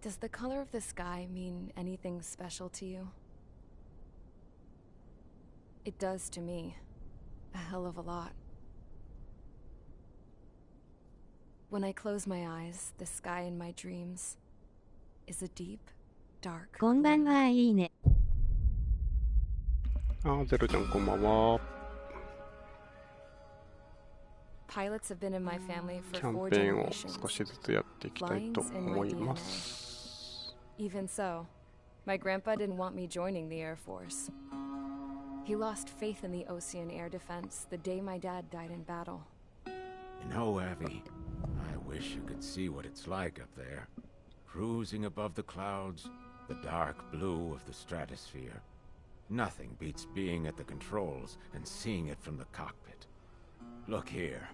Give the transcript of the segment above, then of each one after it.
Does the color of the sky mean anything special to you? It does to me. A hell of a lot. When I close my eyes, the sky in my dreams is a deep, dark. こんばんは、いいね。ゼロちゃんこんばんは。Pilots have been in my family for キャン 4 ペーンを generations. 少しずつやっていきたいと思います。Even so, my grandpa didn't want me joining the Air Force. He lost faith in the ocean air defense the day my dad died in battle. You know, Abby, I wish you could see what it's like up there. Cruising above the clouds, the dark blue of the stratosphere. Nothing beats being at the controls and seeing it from the cockpit. Look here.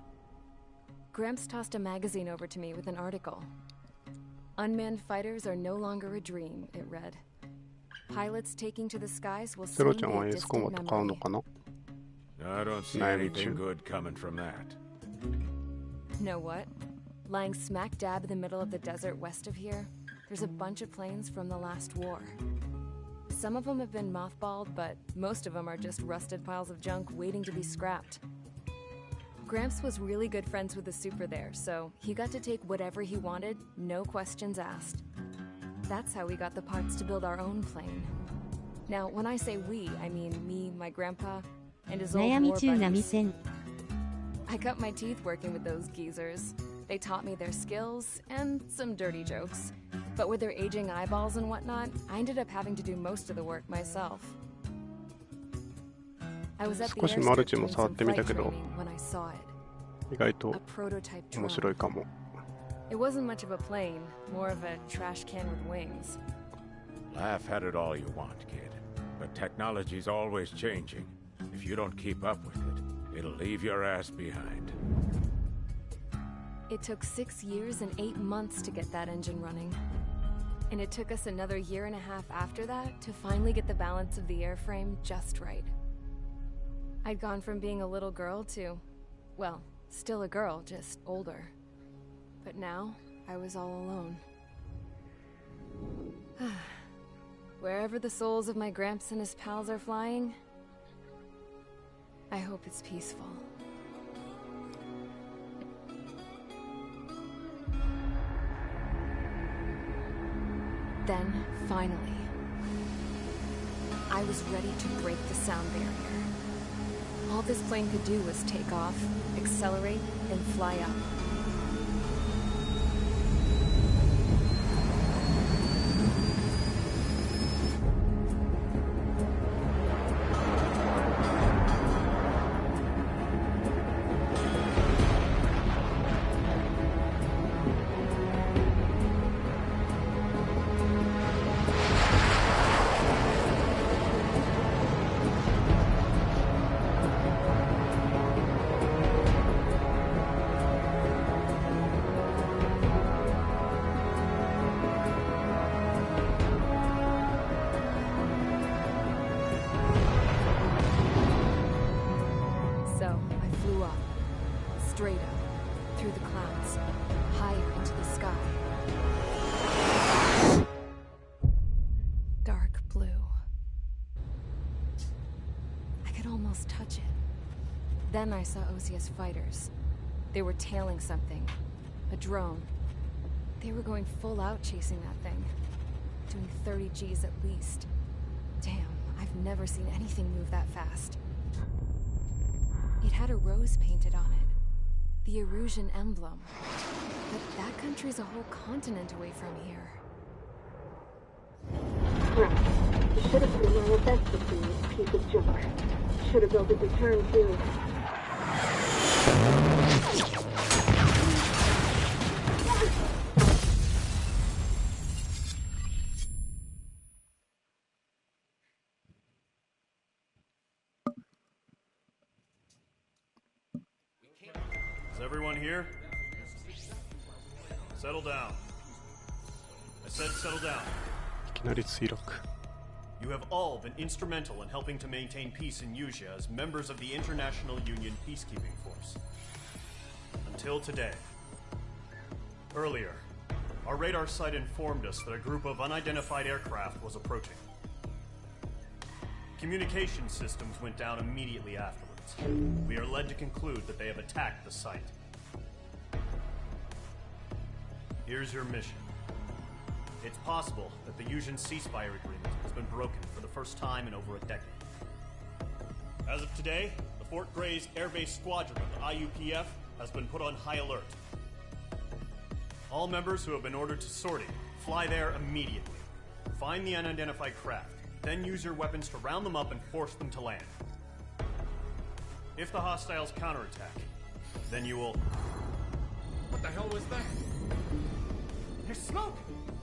Gramps tossed a magazine over to me with an article. Unmanned fighters are no longer a dream, it read. Pilots taking to the skies will ゼロ soon ち be ゃんは a エースコンバ distant ット買うの memory. かな？ I don't see anything good coming from that. Know what? Lying smack dab in the middle of the desert west of here, there's a bunch of planes from the last war. Some of them have been mothballed, but most of them are just rusted piles of junk waiting to be scrapped. Gramps was really good friends with the super there, so he got to take whatever he wanted, no questions asked. That's how we got the parts to build our own plane. Now, when I say we, I mean me, my grandpa, and his old 悩み war 中な buddies. 店。 I cut my teeth working with those geezers. They taught me their skills and some dirty jokes. But with their aging eyeballs and whatnot, I ended up having to do most of the work myself. I was at the 少し airstrip マルチも doing 触 some ってみた flight けど、 training when I saw it. 意外と A prototype 面 drone. 白いかも。 It wasn't much of a plane, more of a trash can with wings. Laugh at it all you want, kid. But technology's always changing. If you don't keep up with it, it'll leave your ass behind. It took 6 years and 8 months to get that engine running. And it took us another year and a half after that to finally get the balance of the airframe just right. I'd gone from being a little girl to, well, still a girl, just older. But now, I was all alone. Wherever the souls of my Gramps and his pals are flying, I hope it's peaceful. Then, finally, I was ready to break the sound barrier. All this plane could do was take off, accelerate, and fly up. So I flew up, straight up, through the clouds, higher into the sky. Dark blue. I could almost touch it. Then I saw OCS fighters. They were tailing something. A drone. They were going full out chasing that thing. Doing 30 Gs at least. Damn, I've never seen anything move that fast. It had a rose painted on it. The Erusian emblem. But that country's a whole continent away from here. Right. You should have been my investor, you piece of junk. Should have built a return too. Is everyone here? Settle down. I said settle down. いきなり墜落。 You have all been instrumental in helping to maintain peace in Yuja as members of the International Union Peacekeeping Force. Until today. Earlier, Our radar site informed us that a group of unidentified aircraft was approaching. Communication systems went down immediately afterwards. We are led to conclude that they have attacked the site. Here's your mission. It's possible that the Yuuzhan ceasefire agreement has been broken for the first time in over a decade. As of today, the Fort Gray's Air Base Squadron of the IUPF has been put on high alert. All members who have been ordered to sortie, fly there immediately. Find the unidentified craft, then use your weapons to round them up and force them to land. If the hostiles counterattack, then you will... What the hell was that? There's smoke!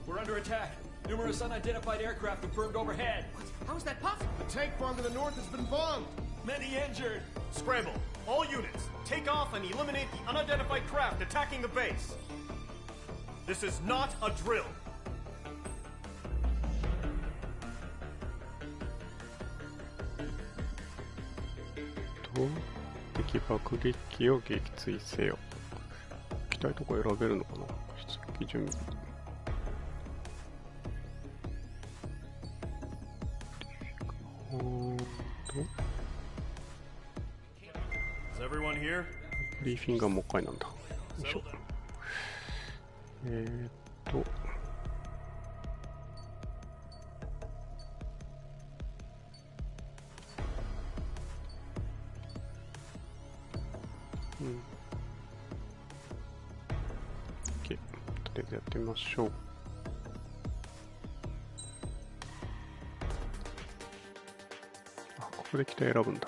We're under attack. Numerous unidentified aircraft confirmed overhead. What? How is that possible? The tank farm to the north has been bombed. Many injured. Scramble. All units, take off and eliminate the unidentified craft attacking the base. This is not a drill. To 敵爆撃を撃墜せよ。機体とか選べるのかな。出撃準備。Is everyone here? ブリーフィングはもう一回なんだ。よいしょ。OK。とりあえずやってみましょう。あ、ここで機体選ぶんだ。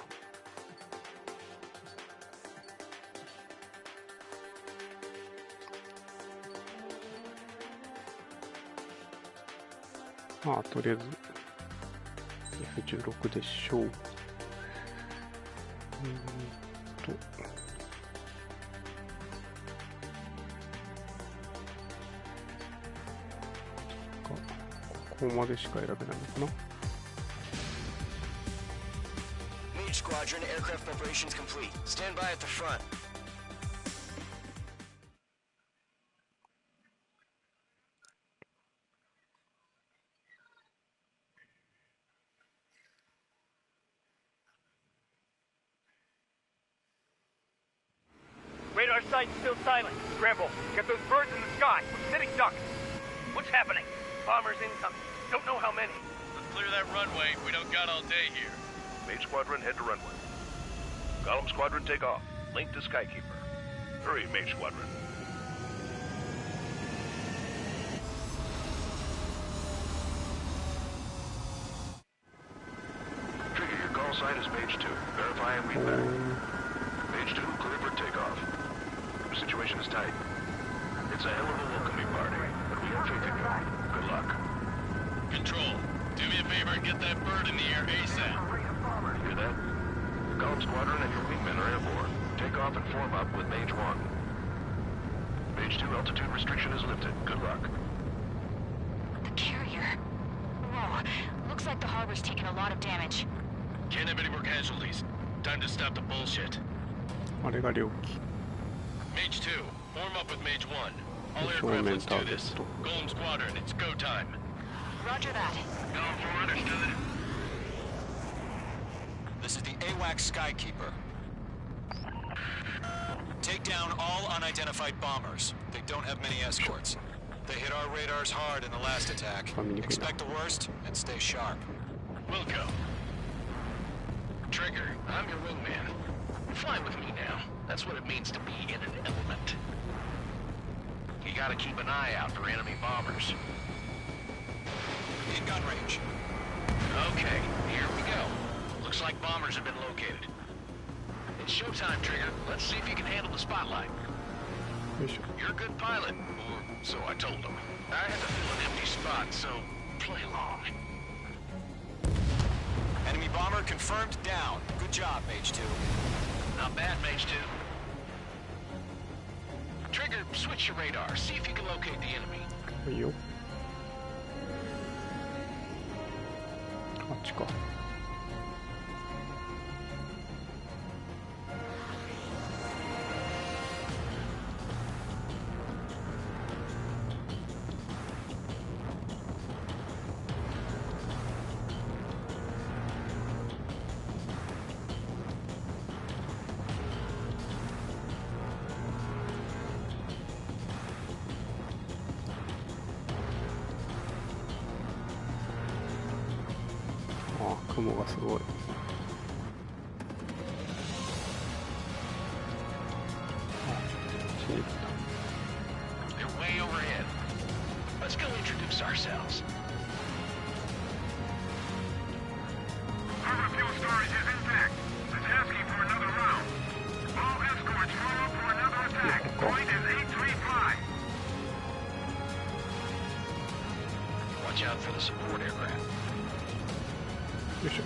まあ、とりあえず F16 でしょう。ここまでしか選べないのかな。Mage Squadron, aircraft preparations complete. Stand by at the front. Radar site's still silent. Scramble. Get those birds in the sky. We're sitting ducks. What's happening? Bombers incoming. Don't know how many. Let's clear that runway. We don't got all day here. Mage Squadron, head to runway. Column Squadron, take off. Link to Skykeeper. Hurry, Mage Squadron. Trigger, your call sign is Mage 2. Verify and read back. Mage 2, clear for takeoff. The situation is tight. It's a hell of a welcoming party, but we have faith in you. Good luck. Control, do me a favor and get that bird in the air ASAP. Hear that? Column Squadron and your wingmen are airborne. Take off and form up with Mage 1. Mage 2, altitude restriction is lifted. Good luck. The carrier. Whoa. Looks like the harbor's taken a lot of damage. Can't have any more casualties. Time to stop the bullshit. あれが両機。Mage 2, form up with Mage 1. All aircraft, let's do this. Golem Squadron, it's go time. Roger that. Going for understood. This is the AWACS Skykeeper. Take down all unidentified bombers. They don't have many escorts. They hit our radars hard in the last attack. Expect the worst and stay sharp. Wilco. Trigger, I'm your wingman. Fly with me now. That's what it means to be in an element. You gotta keep an eye out for enemy bombers. In gun range. Okay, here we go. Looks like bombers have been located. It's showtime, Trigger. Let's see if you can handle the spotlight. You're a good pilot, or so I told him. I had to fill an empty spot, so play along. Enemy bomber confirmed down. Good job, Mage 2. Not bad, Mage 2. Trigger, switch your radar. See if you can locate the enemy. いいよ。あっちか。雲がすごい。They're way overhead. Let's go introduce ourselves. Harbor fuel storage is intact. It's asking for another round. All escorts follow for another attack. Point is 835. Watch out for the support aircraft. よいしょ。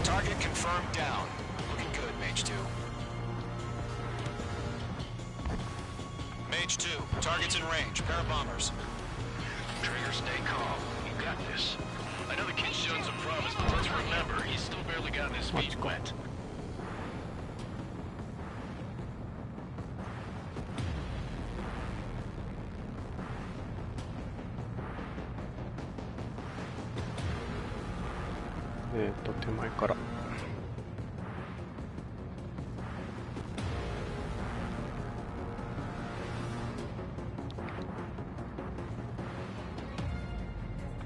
Target confirmed down. Looking good, Mage 2. Mage 2, target's in range. Pair of bombers. Trigger, stay calm. You got this. I know the kid's shown some promise, but let's remember, he's still barely gotten his feet wet.手前から。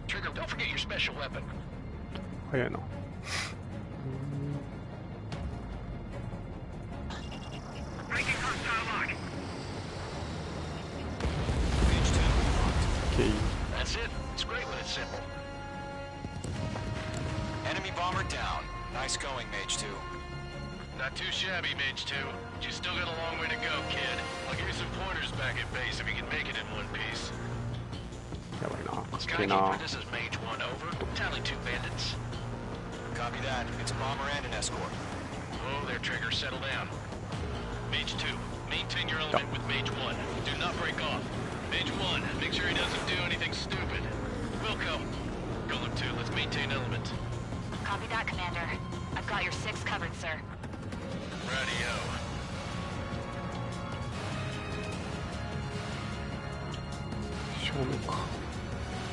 Trigger, don't forget your special weapon. 早いな。That's it. It's great when it's simple. Enemy bomber down. Nice going, Mage 2. Not too shabby, Mage 2. But you still got a long way to go, kid. I'll give you some pointers back at base if you can make it in one piece. やばいな。かっけえ Skykeeper, な。 this is Mage 1, over. Tally 2 bandits. Copy that. It's a bomber and an escort. Oh, there, Trigger. Settle down. Mage 2, maintain your element with Mage 1. Do not break off. Mage 1, make sure he doesn't do anything stupid. Wilco. Golem 2, let's maintain element. Copy that, Commander. I've got your 6 covered, sir. Radio.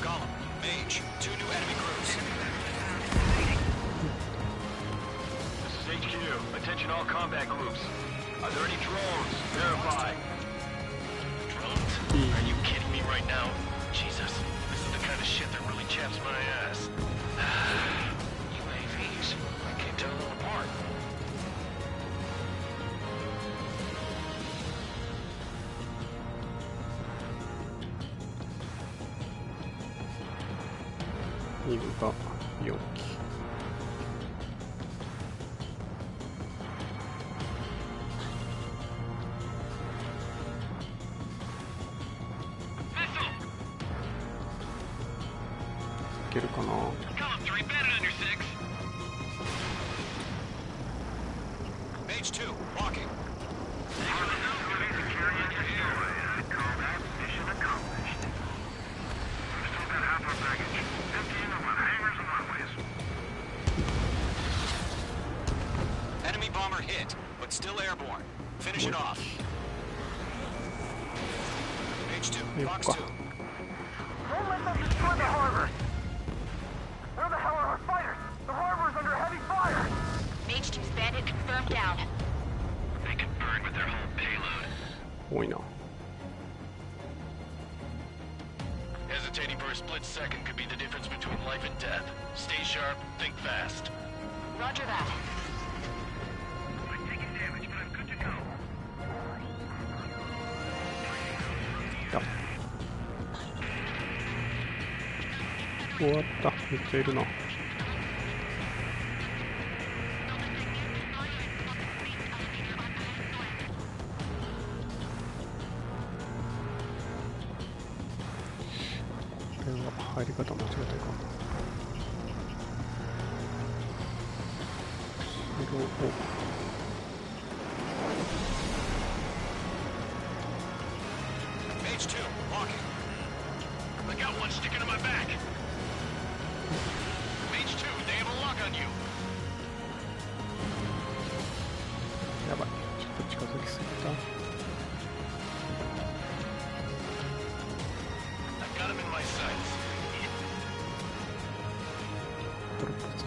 Golem, Mage, 2 new enemy crews. This is HQ. Attention all combat groups. Are there any drones? Verify. Drones? Are you kidding me right now? Jesus, this is the kind of shit that really chaps my ass. UAVs. I can't tell them apart.犬が4機。いけるかな。Mage 2, walking. Enemy bomber hit, but still airborne. Finish it off. Mage 2, Fox 2. Don't let them destroy the harbor! Where the hell are our fighters? The harbor's under heavy fire! Mage 2's bandit confirmed down. They can burn with their whole payload. 多いな。 Hesitating for a split second could be the difference between life and death. Stay sharp, think fast. Roger that. I'm taking damage, but I'm good to go. 終わった。めっちゃいるな。これは入り方間違えたか。色を。Mage 2, walking. I got one sticking to my back. Mage 2, they have a lock on you. やばい。ちょっと近づきすぎた。I've got him in my sights. ドロップ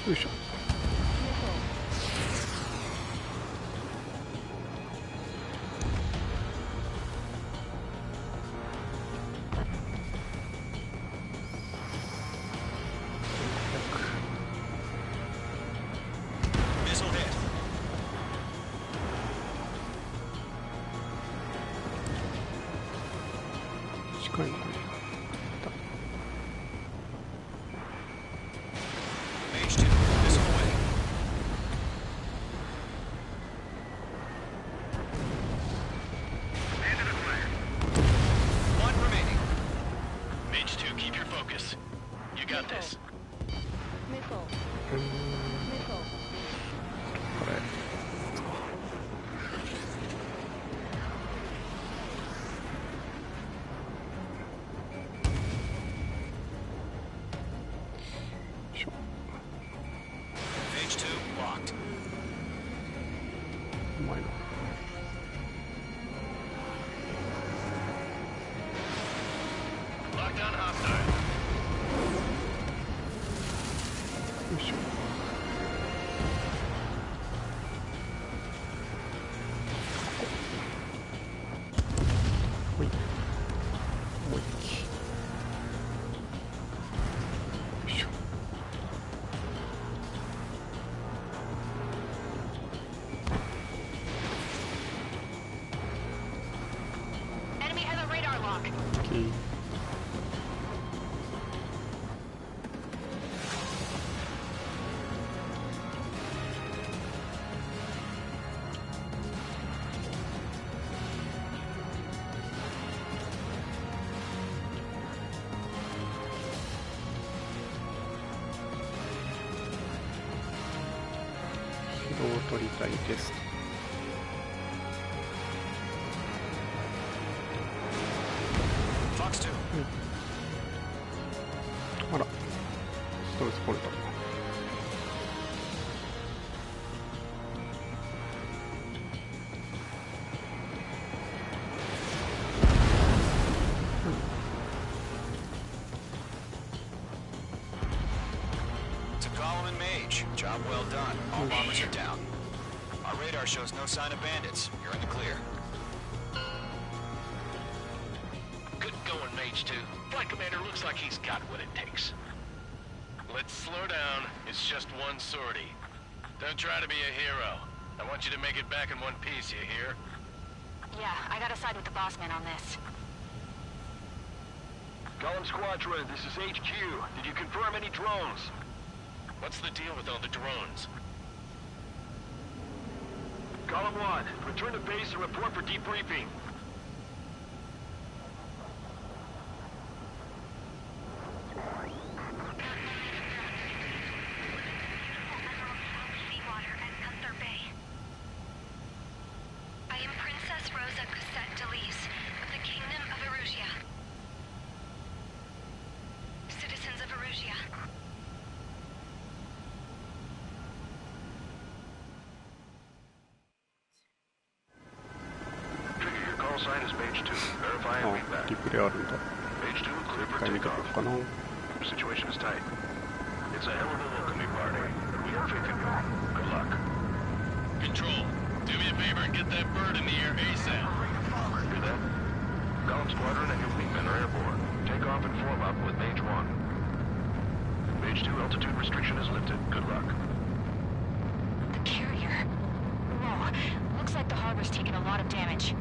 よいしょ。近いのかね。を取りたいです。あら、ストレスポイント。Job well done. All bombers are down. Our radar shows no sign of bandits. You're in the clear. Good going, Mage 2. Flight Commander looks like he's got what it takes. Let's slow down. It's just one sortie. Don't try to be a hero. I want you to make it back in one piece, you hear? Yeah, I gotta side with the boss man on this. Column Squadron, this is HQ. Did you confirm any drones? What's the deal with all the drones? Column 1, return to base and report for debriefing. I am Princess Rosa Cassette Delise of the Kingdom of Erusia. Citizens of Erusia. Sign is page 2. Verify and read back. Page 2, clear for takeoff. Situation is tight. It's a hell of a welcoming party, but we have faith in you. Good luck. Control, do me a favor and get that bird in the air ASAP. Hear that? Column Squadron and your wingmen are airborne. Take off and form up with Page 1. Page 2, altitude restriction is lifted. Good luck. The carrier. Whoa, looks like the harbor's taking a lot of damage.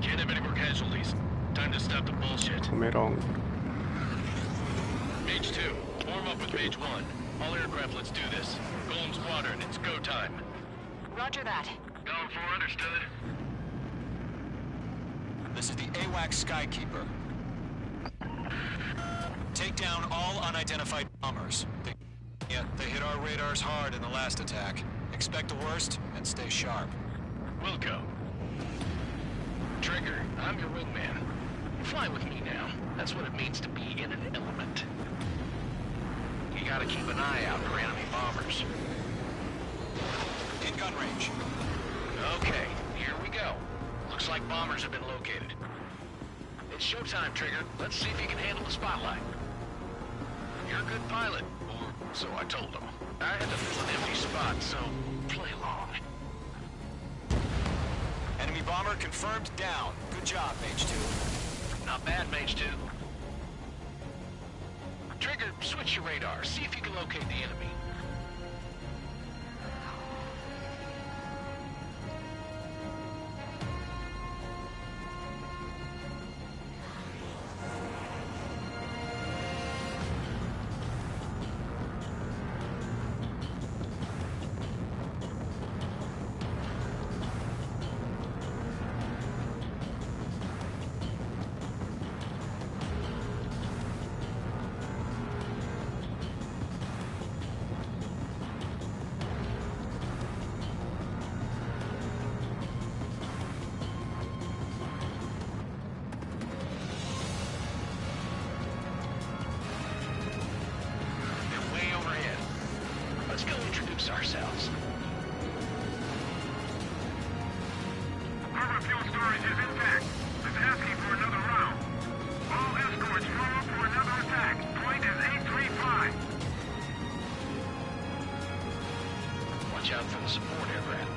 Can't have any more casualties. Time to stop the bullshit. Mage 2, form up with Mage 1. All aircraft, let's do this. Golem Squadron, it's go time. Roger that. Going for understood. This is the AWACS Skykeeper. Take down all unidentified bombers. They hit our radars hard in the last attack. Expect the worst and stay sharp. We'll go. Trigger, I'm your wingman. Fly with me now. That's what it means to be in an element. You gotta keep an eye out for enemy bombers. In gun range. Okay, here we go. Looks like bombers have been located. It's showtime, Trigger. Let's see if you can handle the spotlight. You're a good pilot, or so I told them. I had to fill an empty spot, so play along. Enemy bomber confirmed down. Good job, Mage 2. Not bad, Mage 2. Trigger, switch your radar. See if you can locate the enemy. Ourselves. Harbor fuel storage is intact. It's asking for another round. All escorts form up for another attack. Point is 835. Watch out for the support aircraft.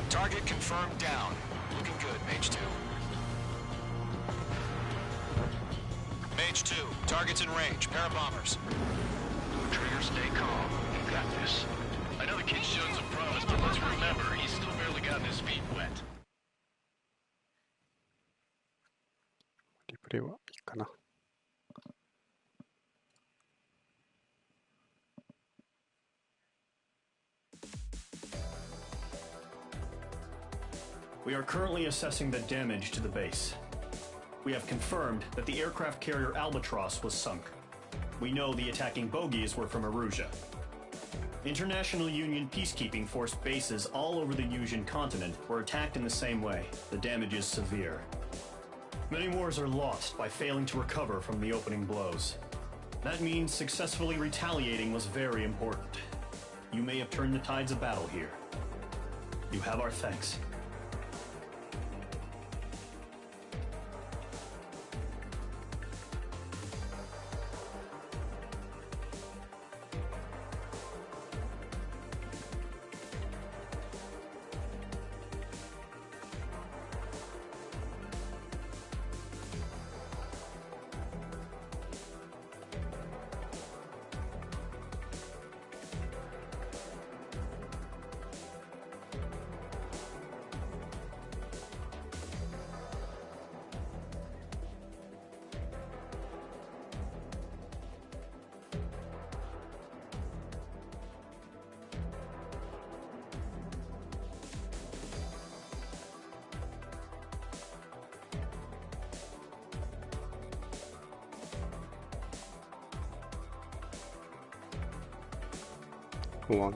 Target confirmed down. Looking good, Mage 2. Mage 2, target's in range. Parabombers. Trigger, stay calm. You got this. I know the kid's shown some promise, but let's remember, he's still barely gotten his feet wet. リプレイはいいかな。We are currently assessing the damage to the base. We have confirmed that the aircraft carrier Albatross was sunk. We know the attacking bogies were from Erusia. International Union peacekeeping force bases all over the Yusian continent were attacked in the same way. The damage is severe. Many wars are lost by failing to recover from the opening blows. That means successfully retaliating was very important. You may have turned the tides of battle here. You have our thanks.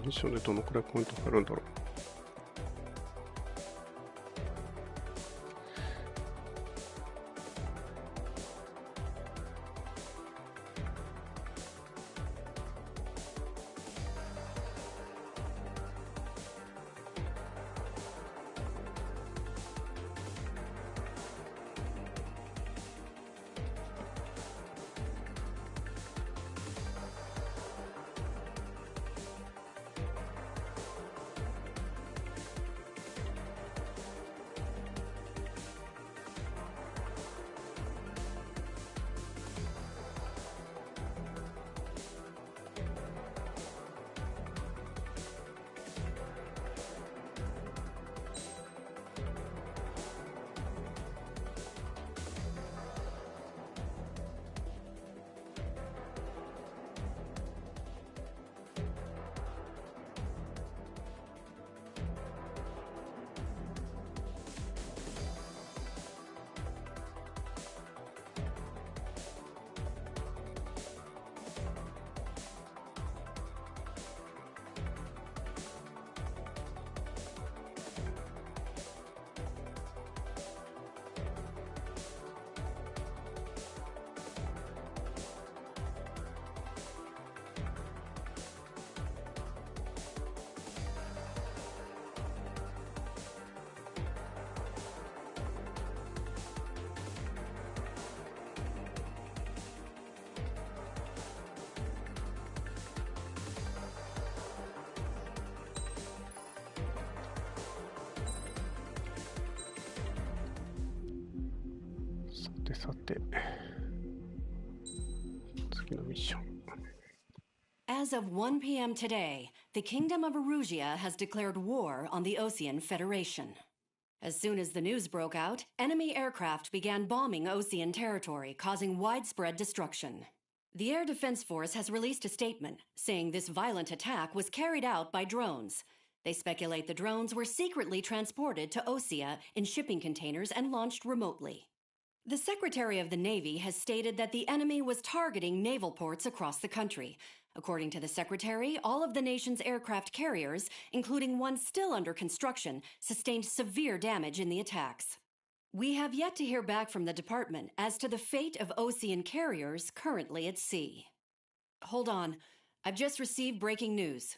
ミッションでどのくらいポイント入るんだろう。てさて、次のミッション。As of 1 p.m. today, the Kingdom of Erusia has declared war on the Osean Federation. As soon as the news broke out, enemy aircraft began bombing Osean territory, causing widespread destruction. The Air Defense Force has released a statement saying this violent attack was carried out by drones. They speculate the drones were secretly transported to Osea in shipping containers and launched remotely. The Secretary of the Navy has stated that the enemy was targeting naval ports across the country. According to the Secretary, all of the nation's aircraft carriers, including one still under construction, sustained severe damage in the attacks. We have yet to hear back from the department as to the fate of Osean carriers currently at sea. Hold on. I've just received breaking news.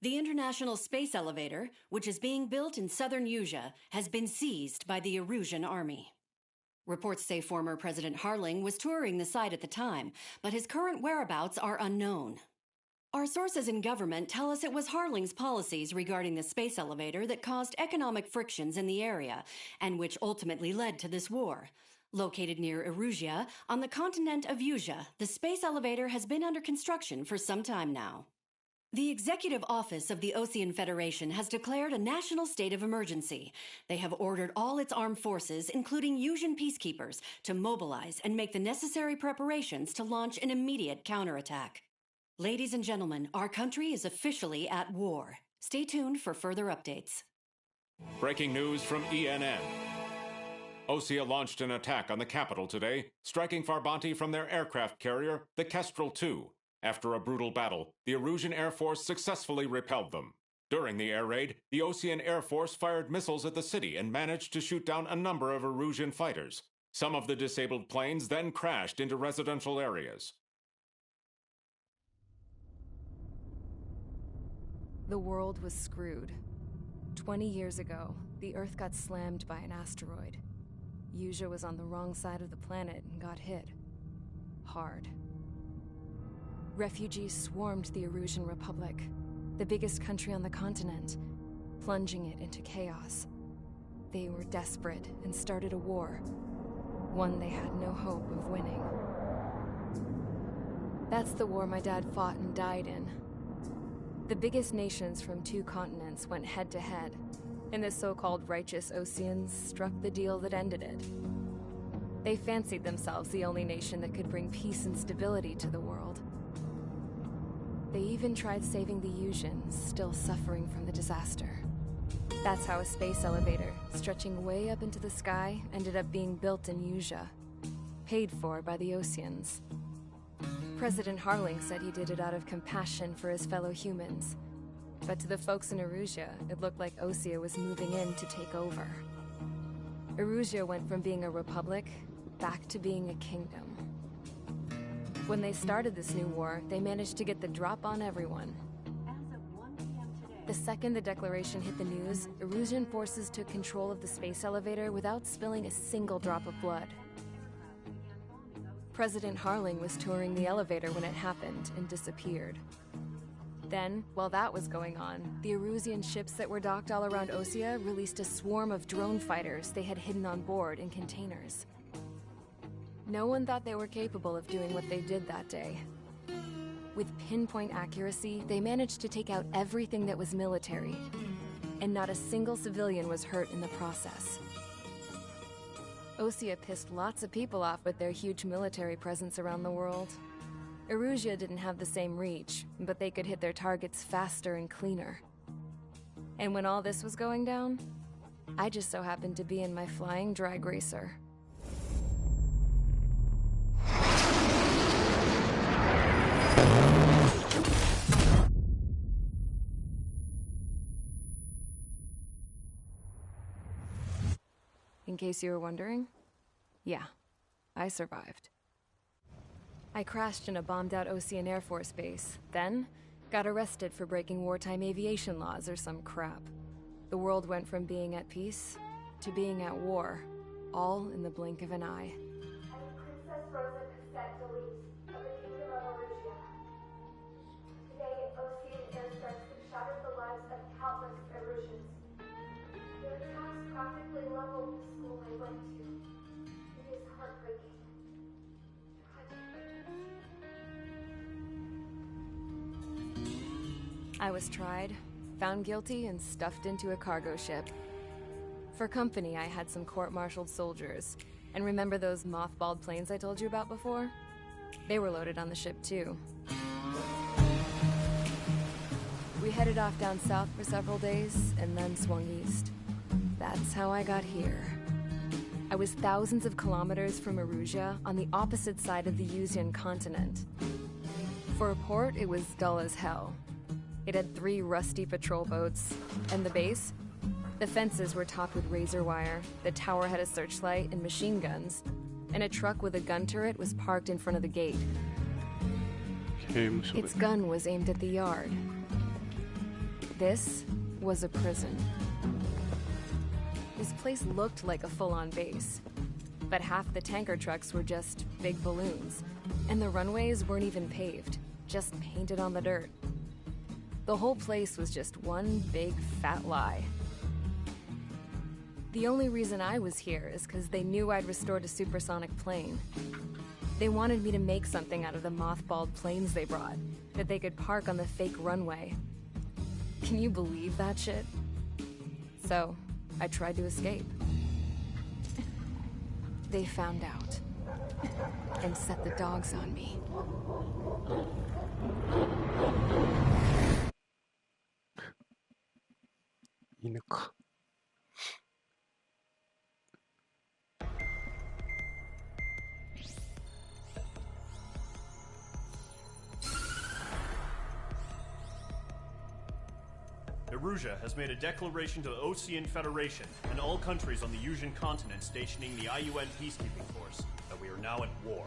The International Space Elevator, which is being built in southern Yuja, has been seized by the Erusian army. Reports say former President Harling was touring the site at the time, but his current whereabouts are unknown. Our sources in government tell us it was Harling's policies regarding the space elevator that caused economic frictions in the area, and which ultimately led to this war. Located near Erusia, on the continent of Yuja, the space elevator has been under construction for some time now. The Executive Office of the Osean Federation has declared a national state of emergency. They have ordered all its armed forces, including Yusian peacekeepers, to mobilize and make the necessary preparations to launch an immediate counterattack. Ladies and gentlemen, our country is officially at war. Stay tuned for further updates. Breaking news from ENN. Osea launched an attack on the capital today, striking Farbanti from their aircraft carrier, the Kestrel II. After a brutal battle, the Erusian Air Force successfully repelled them. During the air raid, the Osean Air Force fired missiles at the city and managed to shoot down a number of Erusian fighters. Some of the disabled planes then crashed into residential areas. The world was screwed. 20 years ago, the Earth got slammed by an asteroid. Yuja was on the wrong side of the planet and got hit. Hard. Refugees swarmed the Erusian Republic, the biggest country on the continent, plunging it into chaos. They were desperate and started a war, one they had no hope of winning. That's the war my dad fought and died in. The biggest nations from 2 continents went head-to-head, and the so-called righteous Oseans struck the deal that ended it. They fancied themselves the only nation that could bring peace and stability to the world. They even tried saving the Yusians, still suffering from the disaster. That's how a space elevator, stretching way up into the sky, ended up being built in Yuja, paid for by the Oseans. President Harling said he did it out of compassion for his fellow humans. But to the folks in Erusia, it looked like Osea was moving in to take over. Erusia went from being a republic back to being a kingdom. When they started this new war, they managed to get the drop on everyone. The second the declaration hit the news, Erusian forces took control of the space elevator without spilling a single drop of blood. President Harling was touring the elevator when it happened and disappeared. Then, while that was going on, the Erusian ships that were docked all around Osea released a swarm of drone fighters they had hidden on board in containers. No one thought they were capable of doing what they did that day. With pinpoint accuracy, they managed to take out everything that was military, and not a single civilian was hurt in the process. Osea pissed lots of people off with their huge military presence around the world. Erusia didn't have the same reach, but they could hit their targets faster and cleaner. And when all this was going down, I just so happened to be in my flying drag racer. In case you were wondering, yeah, I survived. I crashed in a bombed-out Osean Air Force base, then got arrested for breaking wartime aviation laws or some crap. The world went from being at peace to being at war, all in the blink of an eye. I am Princess Rosa Delise of the Kingdom of Erusia. Today, Osean airstrikes have shattered the lives of countless Erusians. Their attacks practically leveled the school I went to. It is heartbreaking I was tried, found guilty, and stuffed into a cargo ship. For company, I had some court-martialed soldiers. And remember those mothballed planes I told you about before? They were loaded on the ship, too. We headed off down south for several days, and then swung east. That's how I got here. I was thousands of kilometers from Erusia, on the opposite side of the Yuzian continent. For a port, it was dull as hell. It had 3 rusty patrol boats, and the base? The fences were topped with razor wire, the tower had a searchlight and machine guns, and a truck with a gun turret was parked in front of the gate. Its gun was aimed at the yard. This was a prison. This place looked like a full-on base, but half the tanker trucks were just big balloons, and the runways weren't even paved, just painted on the dirt. The whole place was just one big fat lie. The only reason I was here is because they knew I'd restored a supersonic plane. They wanted me to make something out of the mothballed planes they brought, that they could park on the fake runway. Can you believe that shit? So, I tried to escape. They found out, and set the dogs on me. Erusia has made a declaration to the Ocean Federation and all countries on the Yuzian continent stationing the IUN peacekeeping force that we are now at war.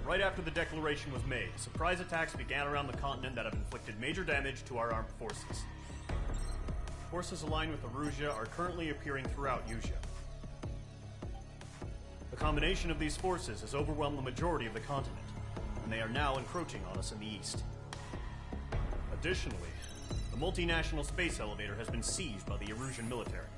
Right after the declaration was made, surprise attacks began around the continent that have inflicted major damage to our armed forces. Forces aligned with Erusia are currently appearing throughout Yusia. The combination of these forces has overwhelmed the majority of the continent, and they are now encroaching on us in the east. Additionally, the multinational space elevator has been seized by the Erusian military.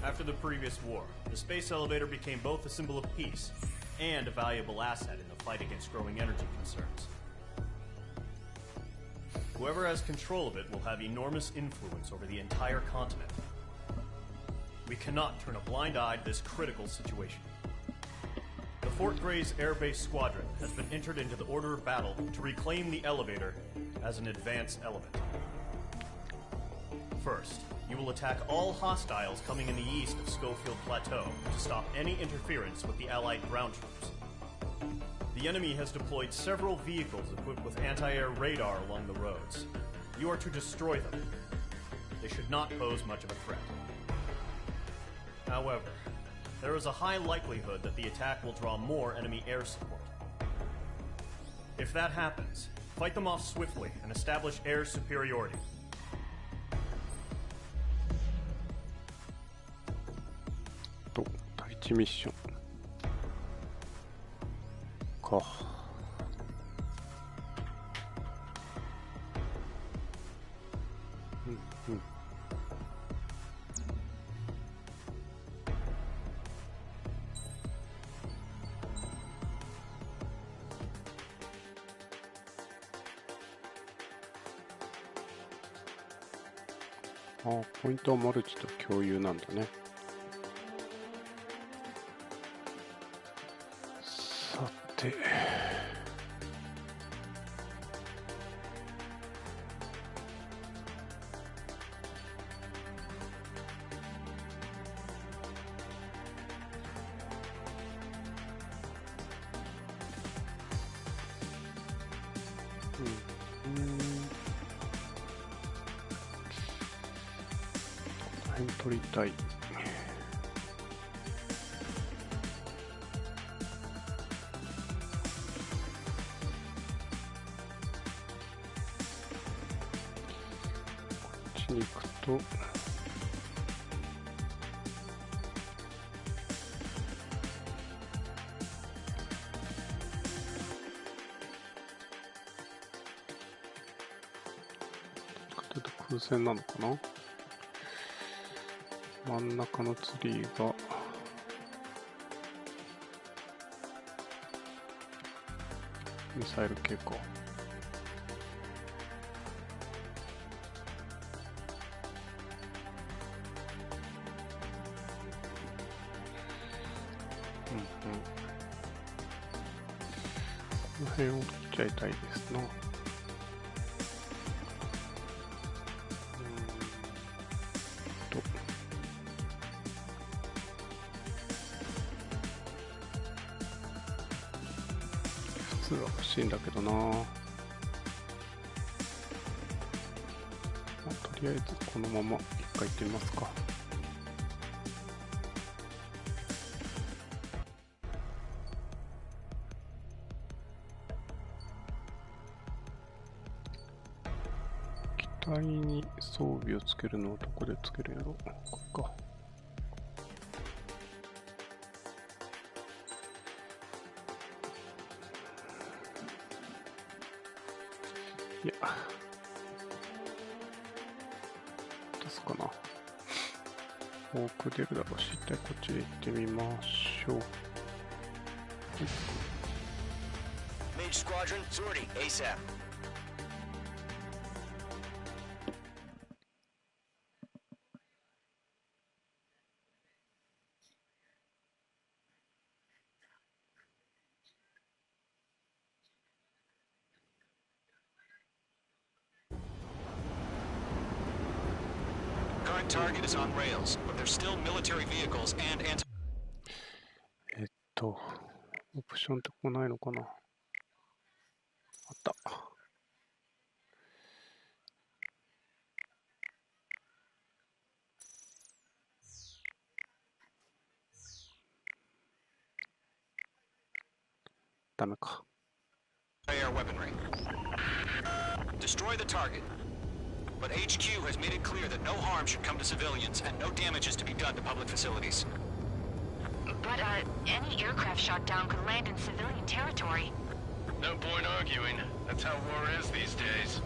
After the previous war, the space elevator became both a symbol of peace and a valuable asset in the fight against growing energy concerns. Whoever has control of it will have enormous influence over the entire continent. We cannot turn a blind eye to this critical situation. The Fort Gray's Air Base Squadron has been entered into the order of battle to reclaim the elevator as an advance element. First, you will attack all hostiles coming in the east of Schofield Plateau to stop any interference with the Allied ground troops. The enemy has deployed several vehicles equipped with anti-air radar along the roads. You are to destroy them. They should not pose much of a threat. However, there is a high likelihood that the attack will draw more enemy air support. If that happens, fight them off swiftly and establish air superiority. First mission. Ah, ポイントはマルチと共有なんだね。さて。取りたい。こっちに行くと空戦なのかな。真ん中のツリーがミサイル系か。この辺を取っちゃいたいですな。普通は欲しいんだけどな。とりあえずこのまま一回行ってみますか。機体に装備をつけるのはどこでつけるんやろ。ここか。いや、どうすかな。多く出るだろうし、一体こっちへ行ってみましょう。Mage Squadron, sortie, ASAP. Target is on rails, but there's still military vehicles and anti- オプションってここないのかな。あった。ダメか。Air weaponry. Destroy the target. But HQ has made it clear that no harm should come to civilians and no damage is to be done to public facilities. But, any aircraft shot down could land in civilian territory. No point arguing. That's how war is these days.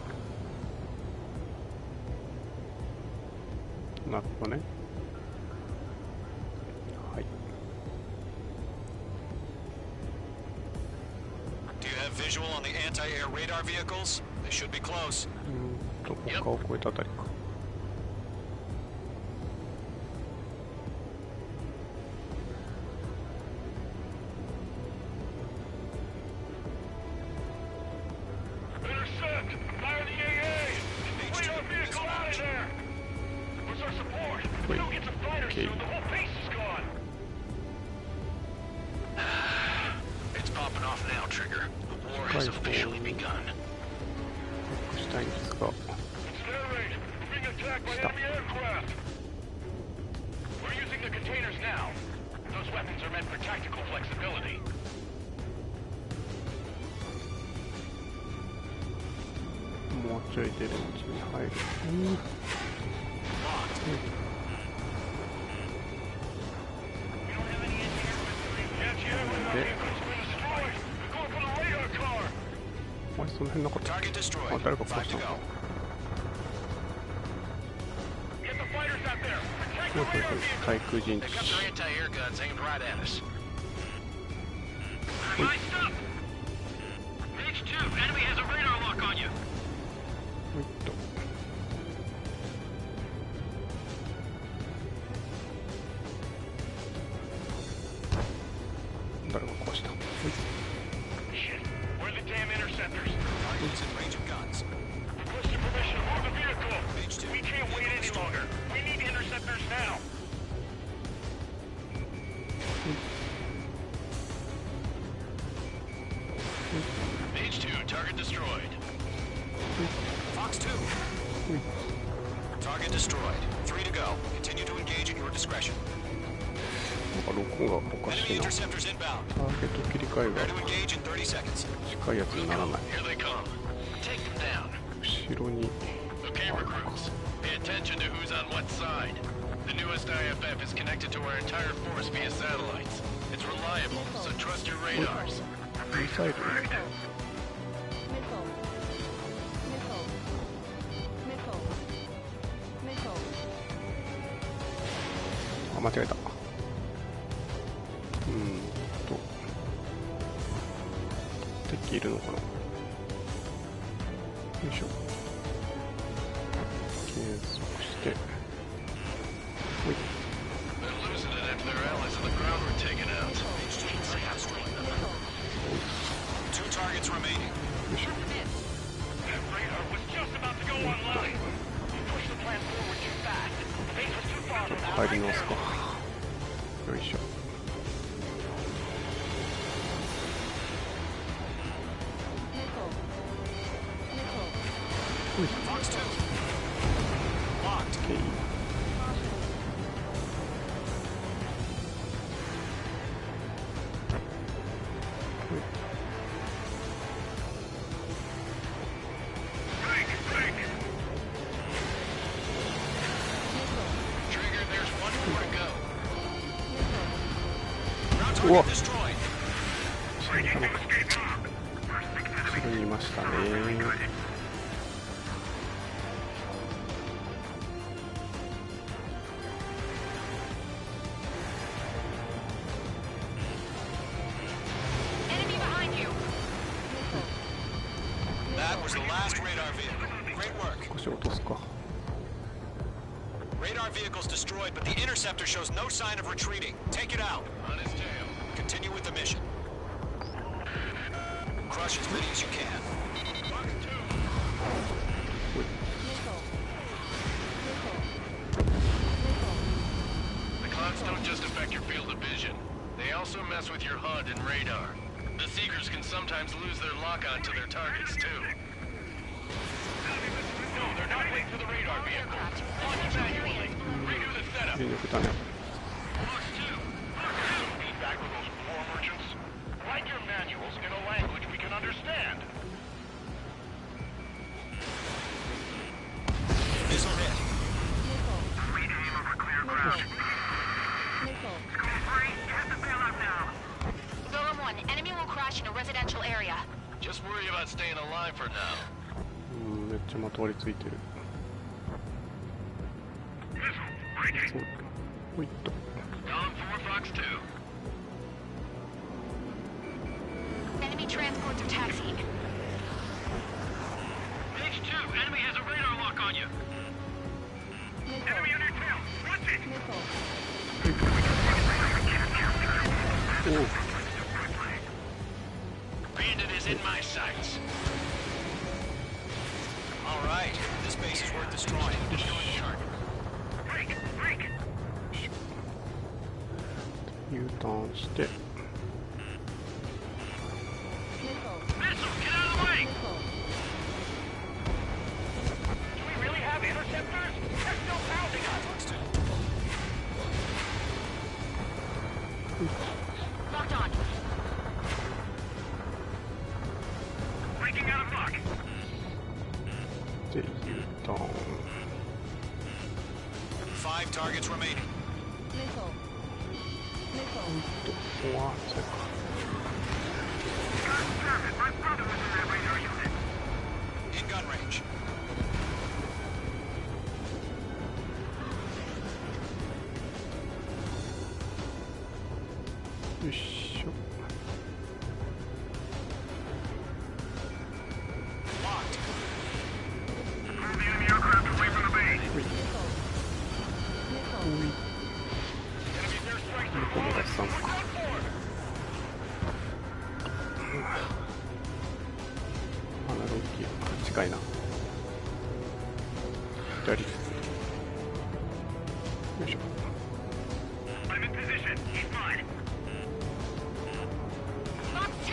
なるほどね。はい。Do you have visual on the anti-air radar vehicles? They should be close. 他を越えたあたりか。It's popping off now, Trigger. The war has officially begun. したいんですが。Attacked by enemy aircraft! We're using the containers now. Those weapons are meant for tactical flexibility. もうちょい出るうちに入る。で、お前その辺なかった。あ、誰か殺したのか。対空陣地。誰が壊した。Page 2, target destroyed. Fox 2. Target destroyed. 3 to go. Continue to engage at your discretion. なんか録音がおかしいな。ターゲット切り替えが近いやつにならない。後ろに。Okay, recruits. Pay attention to who's on what side. The newest IFF is connected to our entire force via satellites. It's reliable, so trust your radars. ミサイル。あ、間違えた。敵いるのかな。よいしょ。計測して。ほい。入り直すか。よいしょ。うわっ、それにいましたね。少し落とすか。Radar vehicle's destroyed, but the interceptor shows no sign of retreating. Take it out. On his tail. Continue with the mission. Crush as many as you can. The clouds don't just affect your field of vision. They also mess with your HUD and radar. The Seekers can sometimes lose their lock-on to their targets, too. No, they're not linked to the radar vehicle. Launch manually. Redo the setup. Fox 2. Feedback with those war merchants. Write your manuals in a language we can understand. Missile hit. Reading over clear ground. School 3, you have to bail out now. Golem 1, enemy will crash in a residential area. Just worry about staying alive for now. めっちゃまとわりついてる。そう。ほいっと。Fox 2. Enemy transports are taxiing. Page 2, enemy has a radar lock on you. Enemy on your tail. Watch it. Bandit is in my sights. All right, this base is worth destroying. Destroying the target. Break. U ターンして。Missile, get out of the way. Do we really have interceptors? They're still pounding us. Locked on. Breaking out of lock. で U ターン。 5 targets remaining. うわ、そうか。My brother was in that radar unit. In gun range. よいしょ。Locked. Move the enemy aircraft away from the base. このさんか。アナログキー近いな。左。よいしょ。I'm in position. He's mine. Fox 2.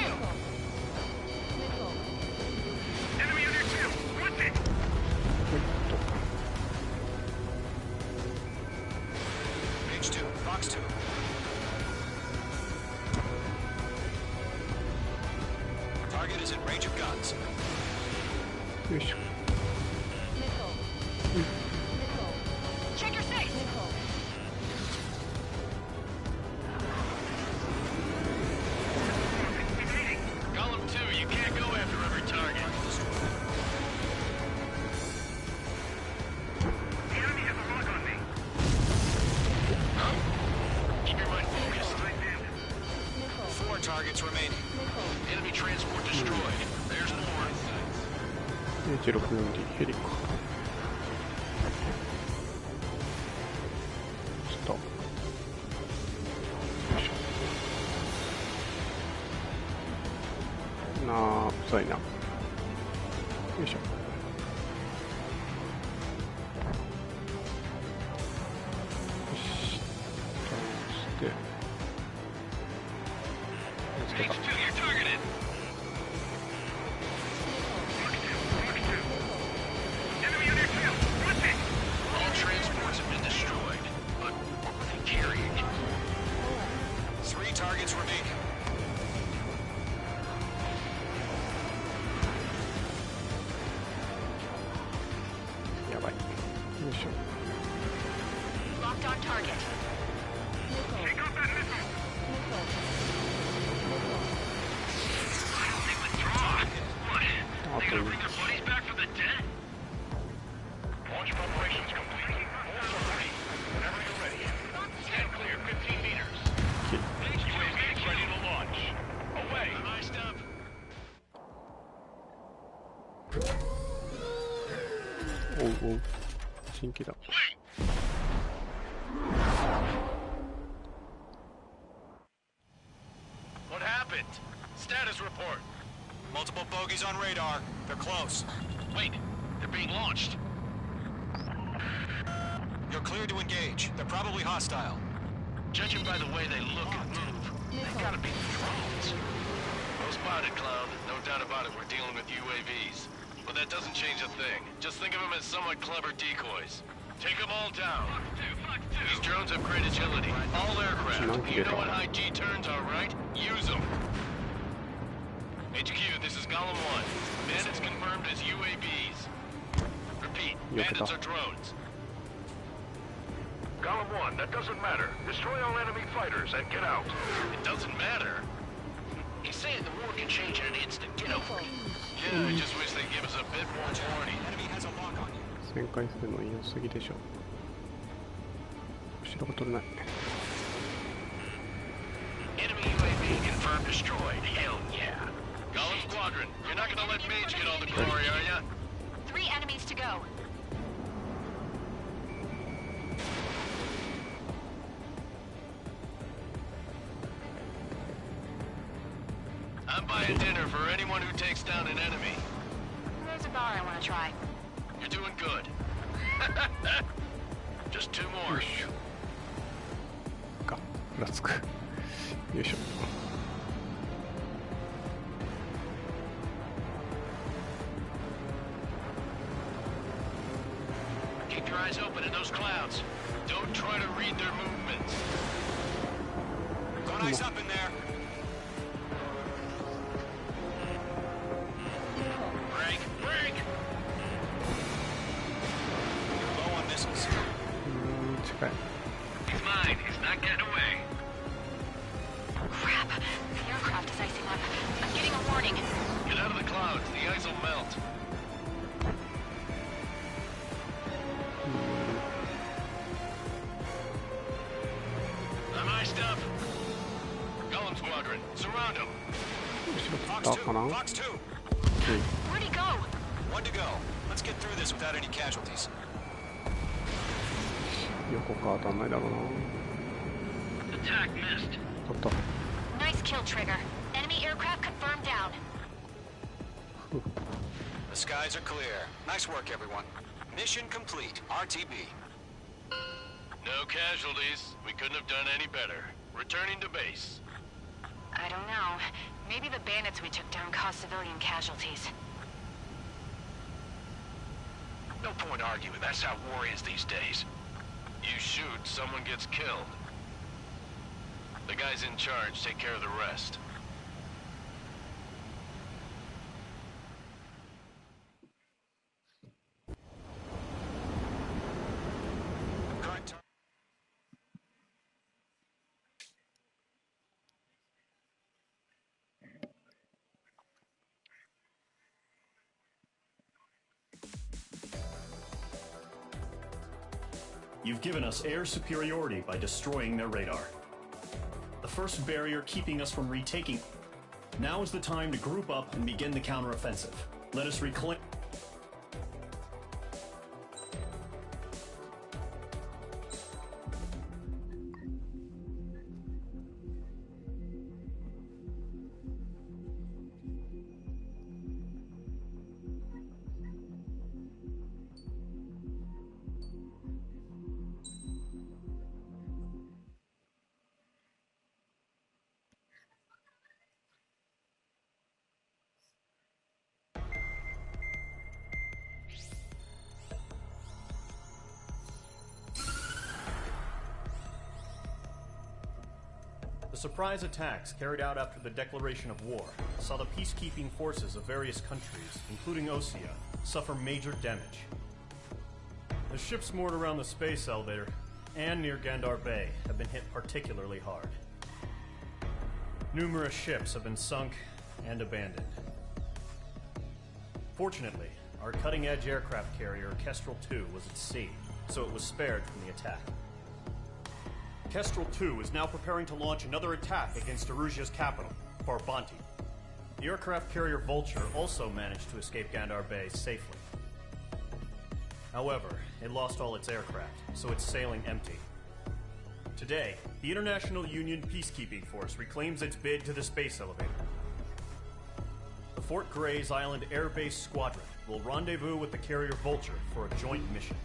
Enemy on your tail. Watch it. Page 2, Fox 2. Target is in range of guns. よいしょ。Check your safe. Golem 2, you can't go after every target. The enemy has a lock on me. Huh? Keep your mind focused. 4 targets remaining. Enemy transport destroyed. There's more. H640 ヘリか。スタート。よいしょ。遅いな。よいしょ。よし。おうおう、新規だ。What happened? Status report. Multiple bogeys on radar. They're close. Wait, they're being launched. You're cleared to engage. They're probably hostile. Judging by the way they look and move, they gotta be drones. Well spotted, Clown. No doubt about it, we're dealing with UAVs. But that doesn't change a thing. Just think of them as somewhat clever decoys. Take them all down. These drones have great agility. All aircraft. You know what high G turns are, right? Use them. HQ, this is Golem 1. Bandits confirmed as UAVs. Repeat, bandits are drones. Golem 1, that doesn't matter. Destroy all enemy fighters and get out. It doesn't matter? He's saying the war can change in an instant. Get over it. Yeah, I just wish they'd give us a bit more warning. Enemy has a lock on you. 旋回するの良すぎでしょ。後ろが取れない。Enemy UAV confirmed destroyed. Hell yeah. Golem Squadron, you're not gonna let Mage get all the glory, are ya? 3 enemies to go. I'm buying dinner for anyone who takes down an enemy. There's a bar I want to try. You're doing good. Just 2 more. が、ふらつく。よいしょ。Keep your eyes open in those clouds. Don't try to read their movements. Got eyes up in there. Break, break! Low on missiles. 近い。 He's mine. He's not getting away. Crap. The aircraft is icing up. I'm getting a warning. Get out of the clouds. The ice will melt. I'm iced up. Golem Squadron, surround him. Fox 2, Fox 2. Where'd he go? 1 to go. Let's get through this without any casualties. 横か当たんないだろうな。 Attack missed. 当たった。 Nice kill, Trigger. Enemy aircraft confirmed down. The skies are clear. Nice work, everyone. Mission complete. RTB. No casualties. We couldn't have done any better. Returning to base. I don't know. Maybe the bandits we took down caused civilian casualties. No point arguing. That's how war is these days. You shoot, someone gets killed. The guys in charge take care of the rest. You've given us air superiority by destroying their radar. The first barrier keeping us from retaking. Now is the time to group up and begin the counteroffensive. Let us reclaim. The surprise attacks carried out after the declaration of war saw the peacekeeping forces of various countries, including Osea, suffer major damage. The ships moored around the space elevator and near Gandar Bay have been hit particularly hard. Numerous ships have been sunk and abandoned. Fortunately, our cutting-edge aircraft carrier, Kestrel 2, was at sea, so it was spared from the attack. Kestrel 2 is now preparing to launch another attack against Erusia's capital, Farbanti. The aircraft carrier Vulture also managed to escape Gandar Bay safely. However, it lost all its aircraft, so it's sailing empty. Today, the International Union Peacekeeping Force reclaims its bid to the space elevator. The Fort Gray's Island Air Base Squadron will rendezvous with the carrier Vulture for a joint mission.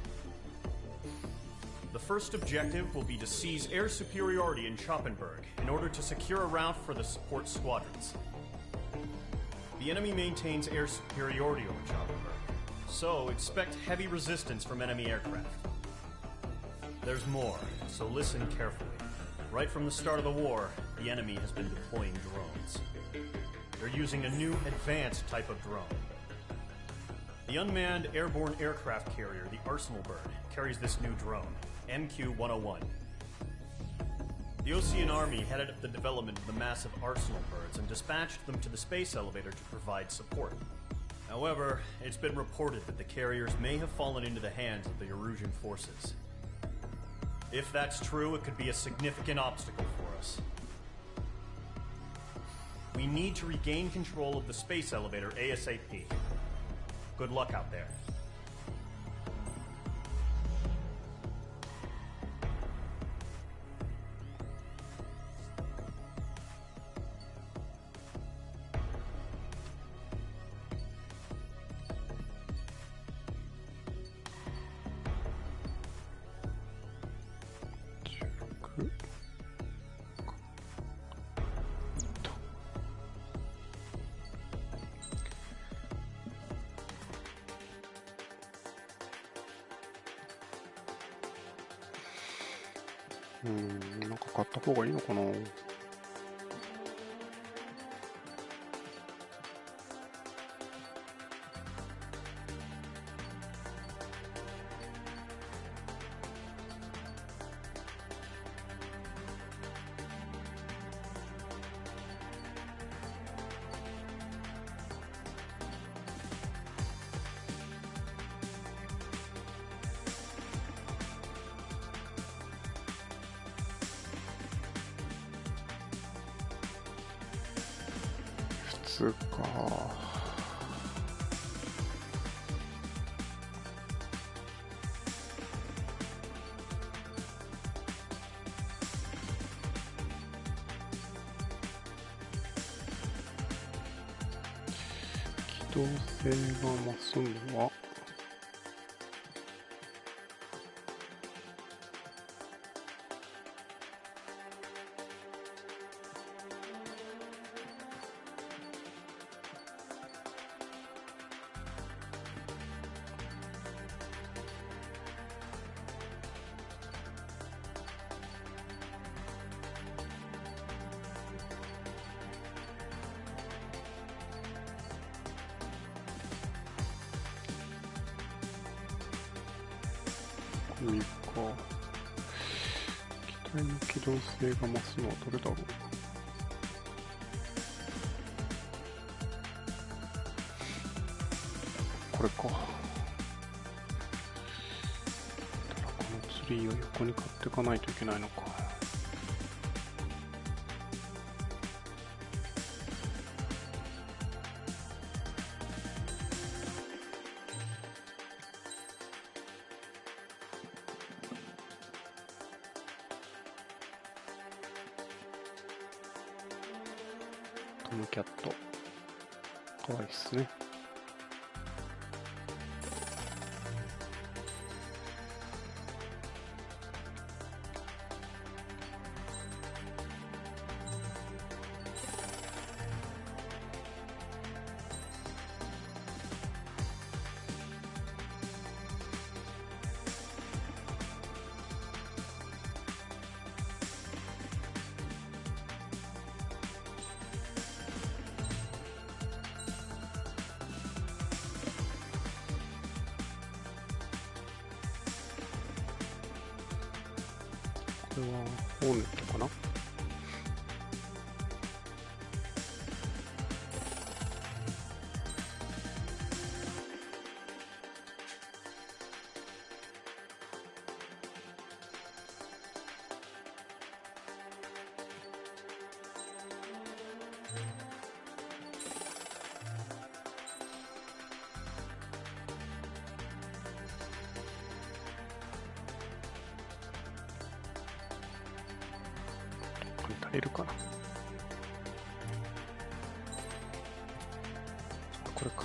The first objective will be to seize air superiority in Schoppenberg in order to secure a route for the support squadrons. The enemy maintains air superiority over Schoppenberg, so expect heavy resistance from enemy aircraft. There's more, so listen carefully. Right from the start of the war, the enemy has been deploying drones. They're using a new advanced type of drone. The unmanned airborne aircraft carrier, the Arsenal Bird, carries this new drone, MQ-101. The Ocean Army headed up the development of the massive Arsenal Birds and dispatched them to the space elevator to provide support. However, it's been reported that the carriers may have fallen into the hands of the Erusian forces. If that's true, it could be a significant obstacle for us. We need to regain control of the space elevator ASAP. Good luck out there.なんか買った方がいいのかな。普通か。機動性が増すのは右か。機体の機動性が増すのはどれだろう。これか。ただこのツリーを横に買っていかないといけないのか。トムキャットかわいいっすね。これはホーネットかな。やれるかな。これか。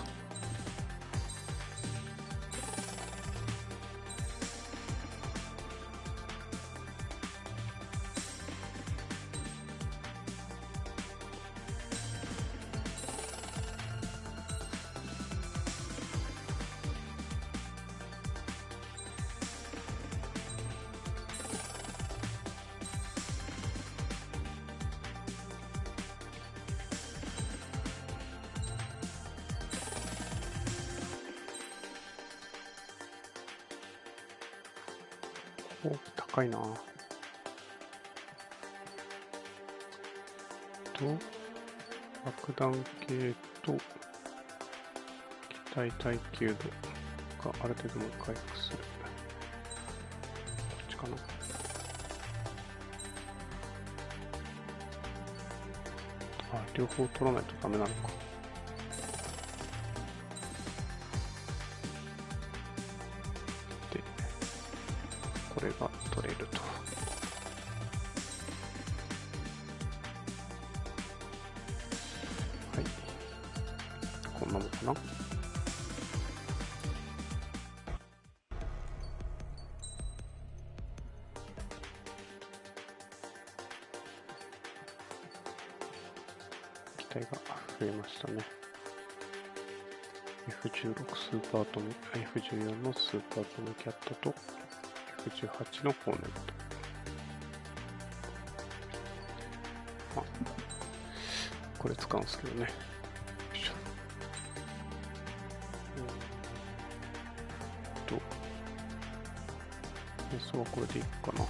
お、高いな。爆弾系と機体耐久度がある程度も回復する。こっちかな。あ、両方取らないとダメなのか。で、これが取れると。はい。こんなもんかな。機体が増えましたね。F16 スーパートム、F14 のスーパートムキャットと F18 のホーネット。これ使うんですけどね。よいしょ。変装はこれでいいかな。ス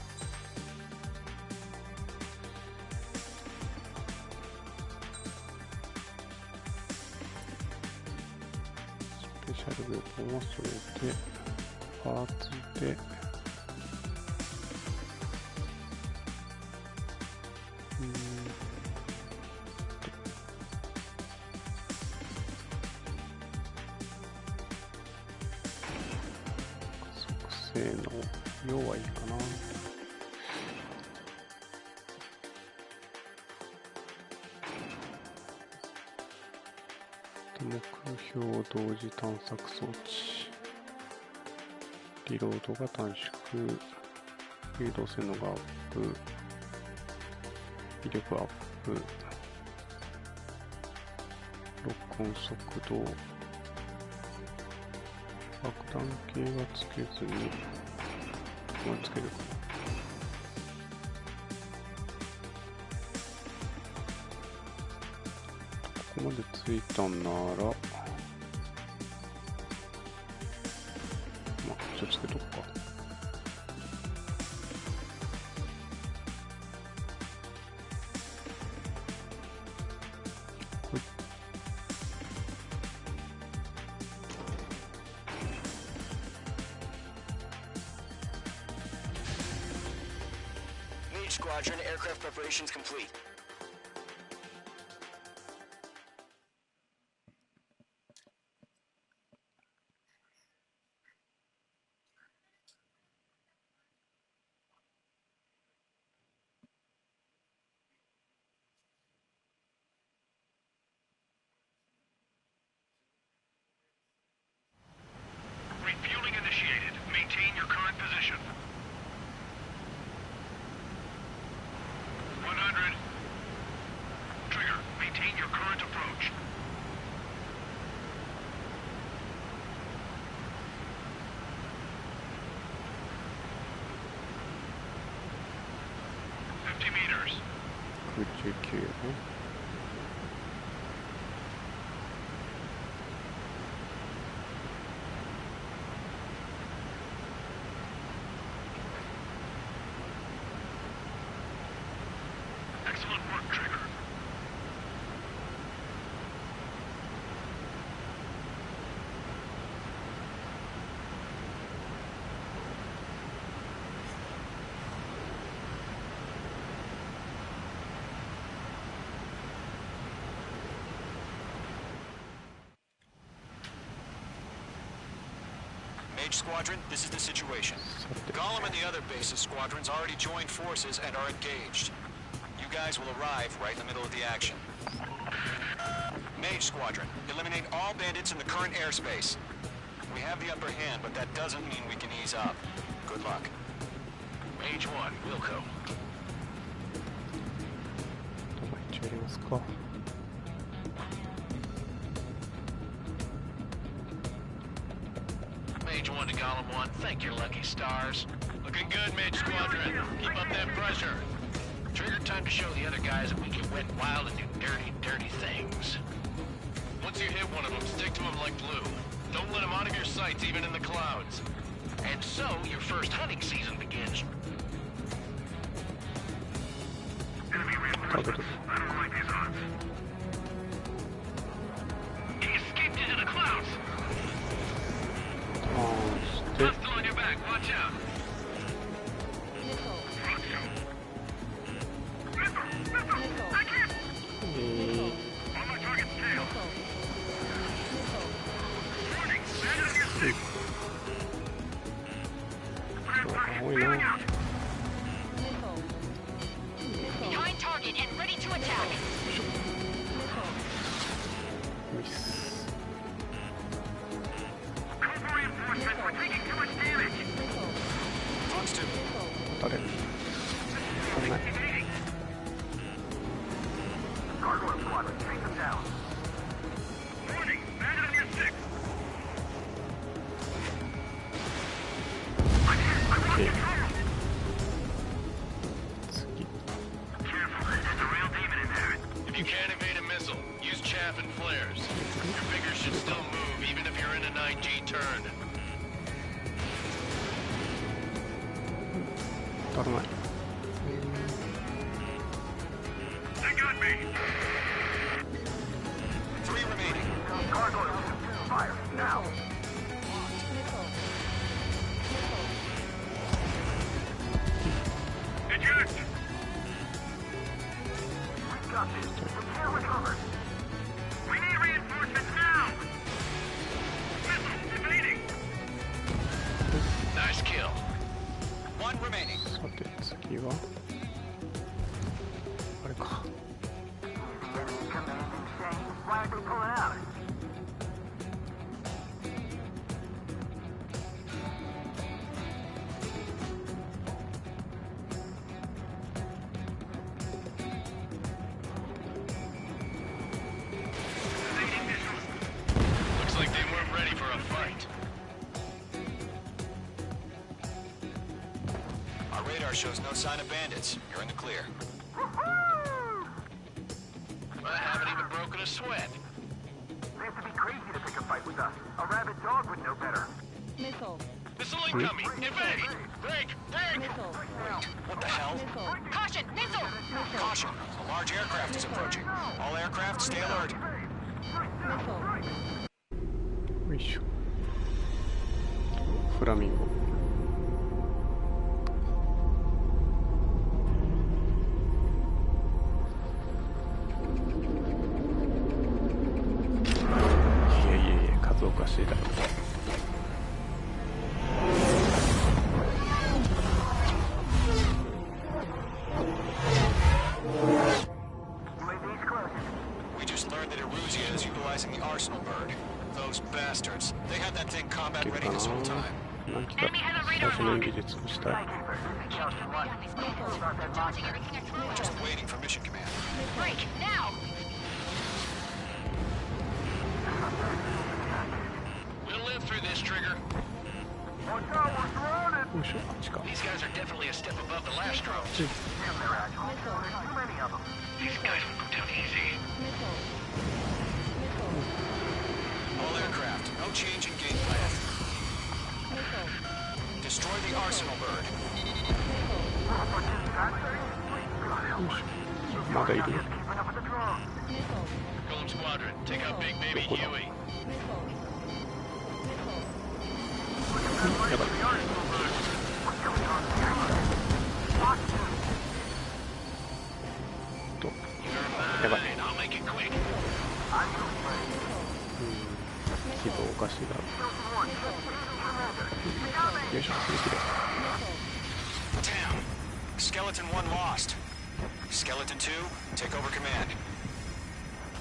ペシャルウェポンはそれで、パーツで、性能弱いかな。目標同時探索装置、リロードが短縮、誘導性能がアップ、威力アップ、ロックオン速度、爆弾系はつけずに、これつけるかな。ここまでついたんなら、まあ、ちょっとつけとくか。Squadron, aircraft preparations complete. Refueling initiated. Maintain your current position. 100. Trigger, maintain your current approach. 50 meters. 19ね。Excellent work, Trigger. Mage Squadron, this is the situation. Gollum and the other base's squadrons already joined forces and are engaged. You guys will arrive right in the middle of the action. Mage Squadron, eliminate all bandits in the current airspace. We have the upper hand, but that doesn't mean we can ease up. Good luck. Mage 1, Wilco. 一応やりますか。Mage 1 to Golem 1, thank your lucky stars. Looking good, Mage Squadron. Keep up that pressure. Trigger time to show the other guys that we can wet wild and do dirty, dirty things. Once you hit one of them, stick to them like glue. Don't let them out of your sights, even in the clouds. And so, your first hunting season begins. Enemy reinforcements. I don't like these odds. He escaped into the clouds! Hostile on your back, watch out! I can't! On my target's tail. Warning, landed on your six. Behind target and ready to attack. Cobra reinforcements, we're taking too much damage. Fox 2. Gargoyle squadron, take them down. Warning, landed on your six. I'm hit, I lost control. Careful, there's a real demon in there. If you can't evade a missile, use chaff and flares. Your fingers should still move, even if you're in a 9G turn. 当たらない。They got me. 3 remaining. Gargoyle, fire, now. Eject! We got this. Repair recovered. We need reinforcements now! Missile, evading! Nice kill. 1 remaining. さて次はあれか。Why aren't they pulling out? Looks like they weren't ready for a fight. Our radar shows no sign of bandits. You're in the clear. I haven't even broken a sweat. They have to be crazy to pick a fight with us. A rabid dog would know better. Missile incoming! Evade! Break! Break! What the hell? Caution, missile! Caution! A large aircraft is approaching. All aircraft, stay alert. よいしょ。フラミンゴ。数おかしいだろう。We just learned that Eruzia is utilizing the Arsenal bird. Those bastards. They had that thing combat ready this whole time. 最初の演技で潰したい。 We're just waiting for mission command. Break, now! We'll live through this, Trigger. These guys are definitely a step above the last drones. These guys will go down easy. All aircraft, no change in game plan. Destroy the Arsenal bird. まだいる。 Golem Squadron, take out Big Baby Huey. やばい。やばい。軌道おかしいだろ。よいしょ、振り切れ。Damn. Skeleton 1 lost. Skeleton 2, take over command.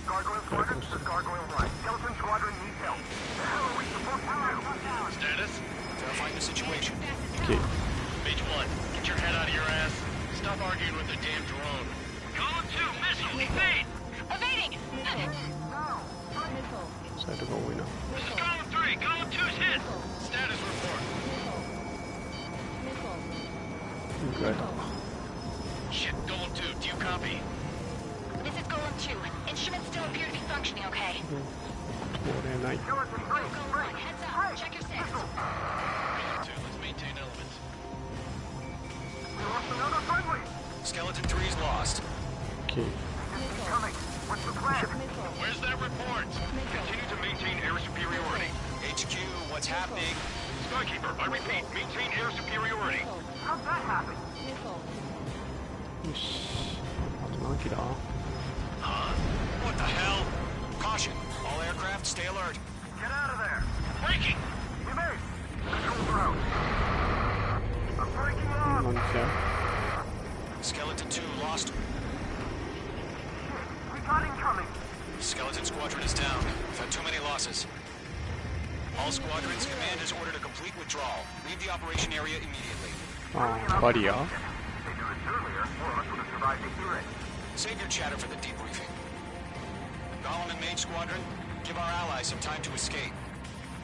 Gargoyle Squadron, this is Gargoyle 1. Skeleton Squadron needs help. The hell are we supposed to do? Status? Verifying the situation. Okay. Mage 1, get your head out of your ass. Stop arguing with the damn drone. Column 2, missile, evade! Evading! Side of all we know. This is Column 3, Column 2's hit! Status report. Good. Shit, Golem 2, do you copy? This is Golem 2. Instruments still appear to be functioning okay. Night. Golem 1, heads up. Check your six. Golem 2, let's maintain elements. We lost another friendly! Skeleton 3's lost. Okay. Coming. What's the plan? Where's that report? Continue to maintain air superiority. HQ, what's happening? Skykeeper, I repeat, maintain air superiority. How'd that happen? よし。あと何機だ？ What the hell? Caution, all aircraft stay alert. Get out of there! Breaking! You made! Controls are out. I'm breaking off! 何機だ？ Skeleton 2 lost. We got incoming! Skeleton Squadron is down. We've had too many losses. All squadrons, command is ordered a complete withdrawal. Leave the operation area immediately. ああ、バリア？ They knew this earlier, more of us would have survived to hear it. Save your chatter for the debriefing. Golem and Mage Squadron, give our allies some time to escape.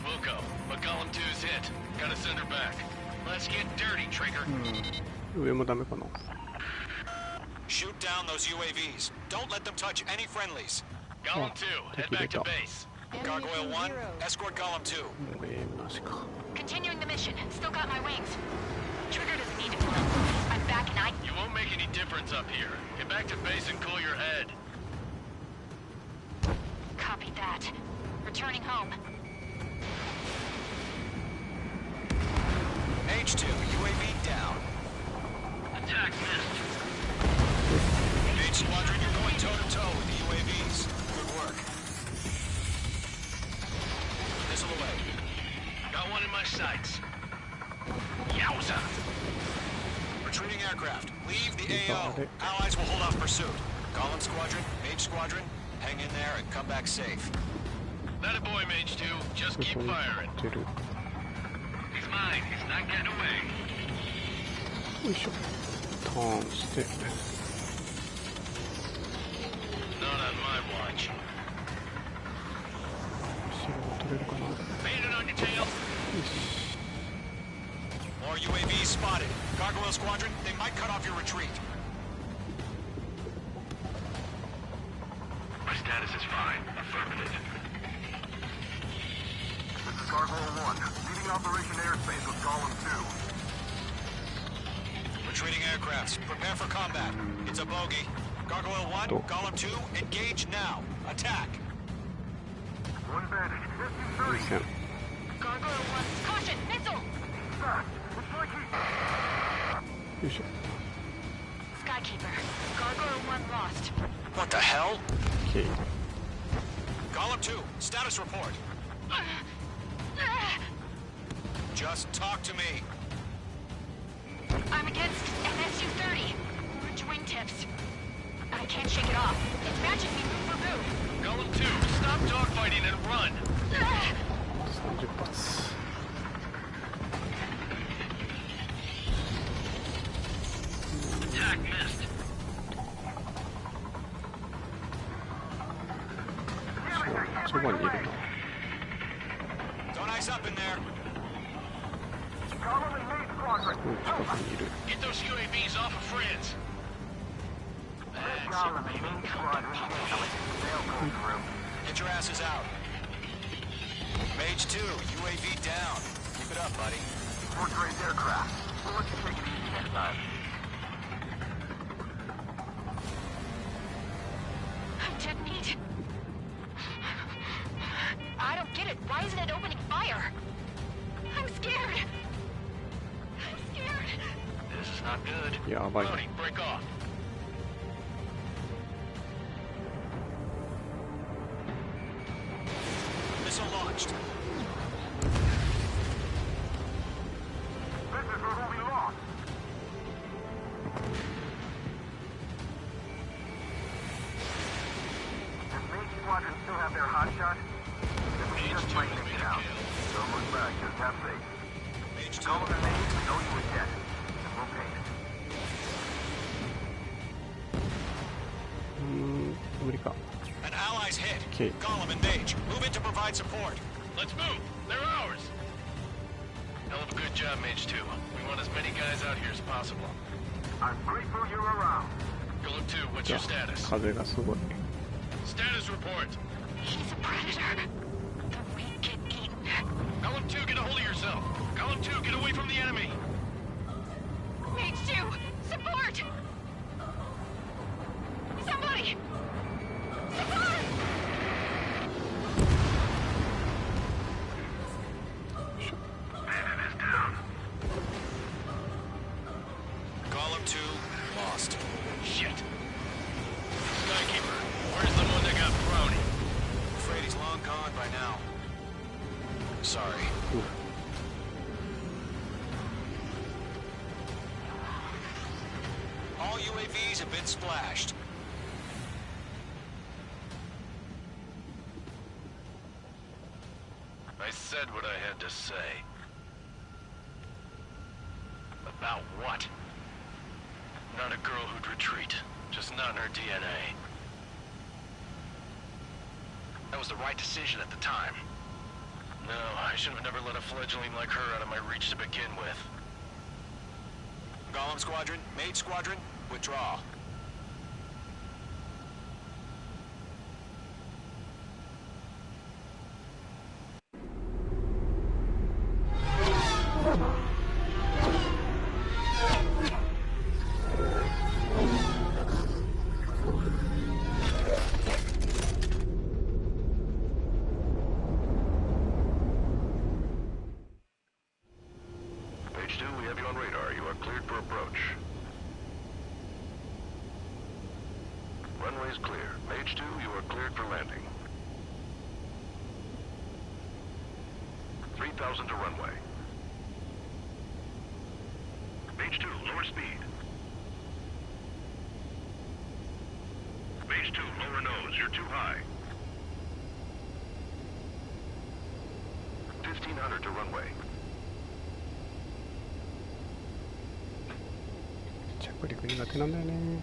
Wilco, but Golem 2's hit. Gotta send her back. Let's get dirty, Trigger. 上もダメかな？ Shoot down those UAVs. Don't let them touch any friendlies. Golem 2, head back to base. Gargoyle 1, escort Golem 2. マジか。 Continuing the mission. Still got my wings. Trigger doesn't need to pull out. I'm back and You won't make any difference up here. Get back to base and cool your head. Copy that. Returning home. H2, UAV down. Attack missed. Mage Squadron, you're going toe-to-toe with the UAVs. Good work. Missile away. Got one in my sights. Yowza! Retreating aircraft. Leave the AO. Allies will hold off pursuit. Golem Squadron, Mage Squadron, hang in there and come back safe. That a boy, Mage 2. Just keep firing. He's mine. He's not getting away. よいしょ。ターンして。 Not on my watch. 後ろ取れるかな？ Bandit on your tail. More UAVs spotted. Gargoyle Squadron, they might cut off your retreat. My status is fine. Affirmative. This is Gargoyle 1, leading Operation Airspace with Golem 2. Retreating aircrafts, prepare for combat. It's a bogey. Gargoyle 1, Golem 2, engage now. Attack. One bandit. SU-30. Gargoyle 1, caution! Missile! Fast. It's like he... よいしょ。 Skykeeper. Gargoyle 1 lost. What the hell? Okay. Golem 2, status report. Just talk to me. I'm against an SU-30. Bridge wingtips. I can't shake it off. It's matching me move for move. Golem 2, stop dogfighting and run. 30発。 Attack missed. そばにいるな。 Don't ice up in there. Golem and Mage Squadron. すごい近くにいる。 Get those UAVs off of friends. Golem and Mage Squadron. They'll go through. Get your asses out. Mage 2, UAV down. Keep it up, buddy. Fort Gray's aircraft. We'll let you take it easy next time. Dead meat. I don't get it. Why isn't it opening fire? I'm scared. I'm scared. This is not good. やばい。 Brody, break off. Missile launched. This is where we lost. aircraft safe. Mage 2. Call the name, we know you were dead. And we'll pay it. 無理か。 An ally's hit. Okay. Gollum and Mage, move in to provide support. Let's move. They're ours. Hell of a good job, Mage 2. We want as many guys out here as possible. I'm grateful you're around. Golem 2, what's your status? 風がすごい。 Status report. He's a predator. The weak get eaten. Golem 2, get a hold of yourself. Golem 2, get away from the enemy. Mage 2, support! Somebody! Support! Bandit is down. Gollum 2, lost. Shit. Skykeeper, where's the one that got brownie? Afraid he's long gone by now. Sorry. All UAVs have been splashed. I said what I had to say. About what? Not a girl who'd retreat. Just not in her DNA. That was the right decision at the time. No, I should have never let a fledgling like her out of my reach to begin with. Gollum Squadron, Mage Squadron, withdraw. Page 2, we have you on radar. You are cleared for approach. Runway is clear. Page 2, you are cleared for landing. 3,000 to runway. Page 2, lower speed. Page 2, lower nose. You're too high. 1,500 to runway. 着陸苦手なんだよね。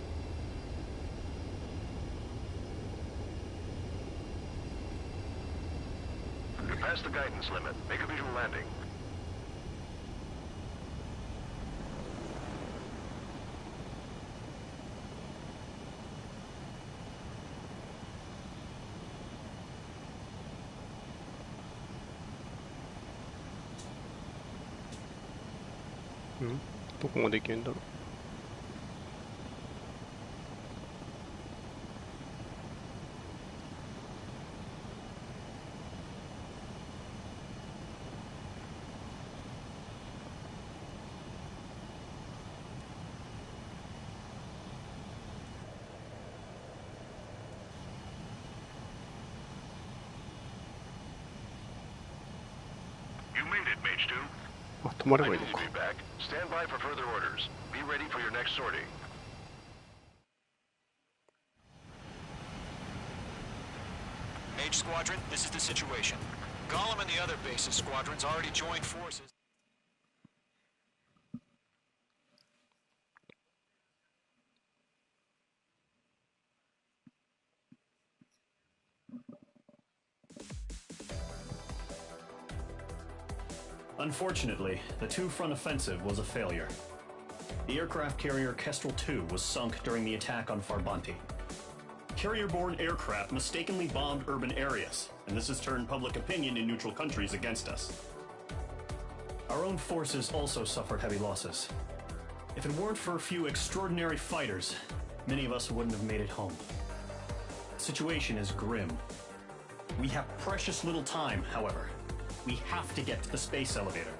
You're past the guidance limit. Make a visual landing. Hmm? どこまで行けんだろう。You made it, Mage 2. あ、止まれ I ばい need い you の to か。 be back. Stand by for further orders. Be ready for your next sortie. Mage Squadron, this is the situation. Gollum and the other base's squadrons already joined forces. Unfortunately, the two-front offensive was a failure. The aircraft carrier Kestrel II was sunk during the attack on Farbanti. Carrier-borne aircraft mistakenly bombed urban areas, and this has turned public opinion in neutral countries against us. Our own forces also suffered heavy losses. If it weren't for a few extraordinary fighters, many of us wouldn't have made it home. The situation is grim. We have precious little time, however. We have to get to the space elevator.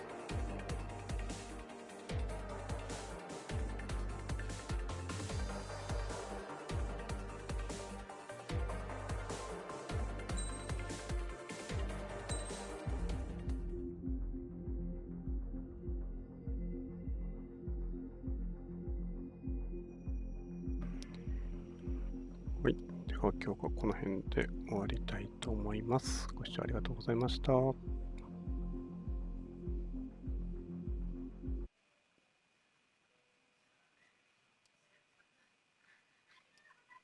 はい。では今日はこの辺で終わりたいと思います。ご視聴ありがとうございました。